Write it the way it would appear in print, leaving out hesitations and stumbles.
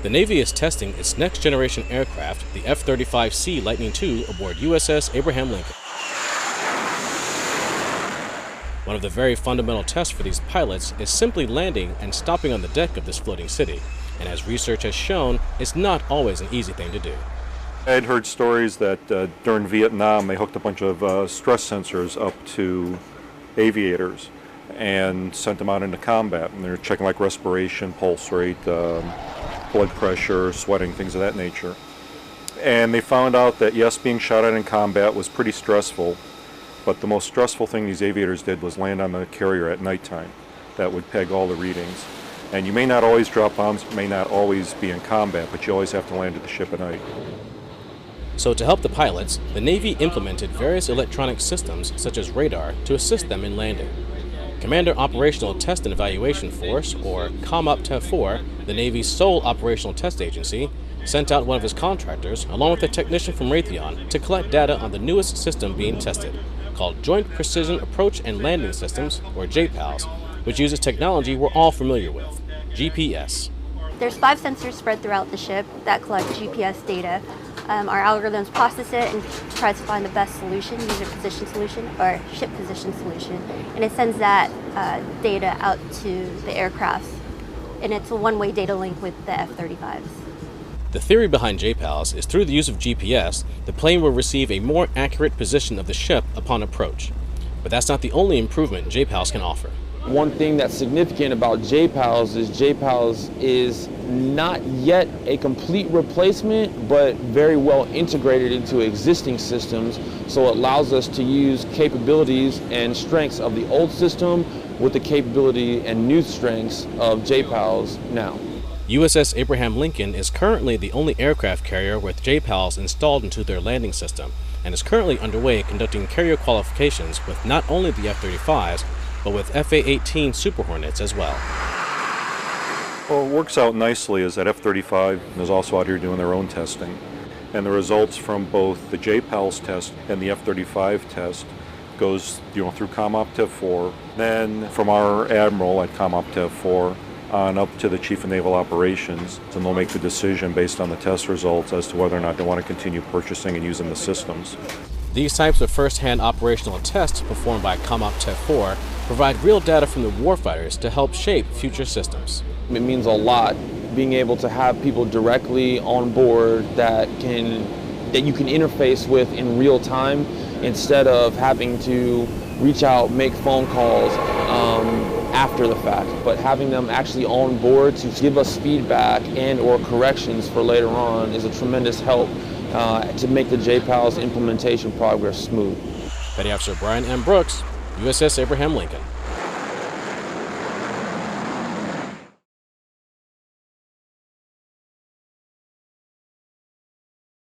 The Navy is testing its next-generation aircraft, the F-35C Lighting II, aboard USS Abraham Lincoln. One of the very fundamental tests for these pilots is simply landing and stopping on the deck of this floating city, and as research has shown, it's not always an easy thing to do. I had heard stories that during Vietnam they hooked a bunch of stress sensors up to aviators and sent them out into combat, and they're checking like respiration, pulse rate, blood pressure, sweating, things of that nature. And they found out that yes, being shot at in combat was pretty stressful, but the most stressful thing these aviators did was land on the carrier at nighttime. That would peg all the readings. And you may not always drop bombs, may not always be in combat, but you always have to land at the ship at night. So to help the pilots, the Navy implemented various electronic systems such as radar to assist them in landing. Commander Operational Test and Evaluation Force, or COMOPTEVFOR, the Navy's sole operational test agency, sent out one of his contractors, along with a technician from Raytheon, to collect data on the newest system being tested, called Joint Precision Approach and Landing Systems, or JPALS, which uses technology we're all familiar with, GPS. There's 5 sensors spread throughout the ship that collect GPS data. Our algorithms process it and tries to find the best solution, user position solution or ship position solution, and it sends that data out to the aircrafts, and it's a one-way data link with the F-35s. The theory behind JPALS is through the use of GPS, the plane will receive a more accurate position of the ship upon approach. But that's not the only improvement JPALS can offer. One thing that's significant about JPALS is not yet a complete replacement, but very well integrated into existing systems, so it allows us to use capabilities and strengths of the old system with the capability and new strengths of JPALS now. USS Abraham Lincoln is currently the only aircraft carrier with JPALS installed into their landing system, and is currently underway conducting carrier qualifications with not only the F-35s, but with FA-18 Super Hornets as well. Well, it works out nicely as that F-35 is also out here doing their own testing. And the results from both the JPALS test and the F-35 test goes through COMOPTEVFOR, then from our Admiral at COMOPTEVFOR on up to the Chief of Naval Operations, and they'll make the decision based on the test results as to whether or not they want to continue purchasing and using the systems. These types of first-hand operational tests performed by COMOPTEVFOR provide real data from the warfighters to help shape future systems. It means a lot being able to have people directly on board that you can interface with in real time, instead of having to reach out, make phone calls after the fact, but having them actually on board to give us feedback and or corrections for later on is a tremendous help to make the JPALS implementation progress smooth. Petty Officer Brian M. Brooks, USS Abraham Lincoln.